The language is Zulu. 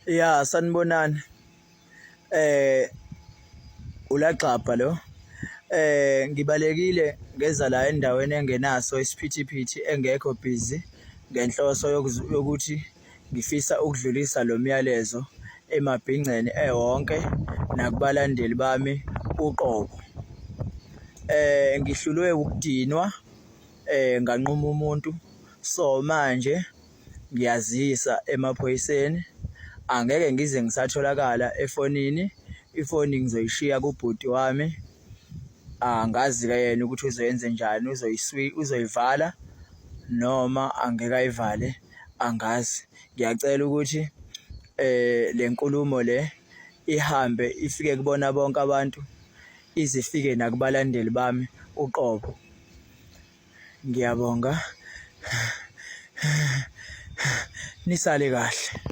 Ya, sanibonani. ULaXaba lo. Ngibalekile ngeza la endaweni engenaso isiphithiphithi engekho busy ngenhloso yokuthi ngifisa ukudlulisa lo myalezo emabhingceni ewonke nakubalandeli bami uqobo. Ngihlulwe ukudinwa nganquma umuntu, so manje ngiyazisa emaphoyiseni. Angeke ngize ngisatholakala efonini, ifoni ngizoyishiya kubhuti wami. Angazi-ke yena ukuthi uzoyenze njani, uzoyivala noma angeke ayivale, angazi. Ngiyacela ukuthi le nkulumo le ihambe ifike kubona bonke abantu, ize ifike nakubalandeli bami uqobo. Ngiyabonga. Nisale kahle.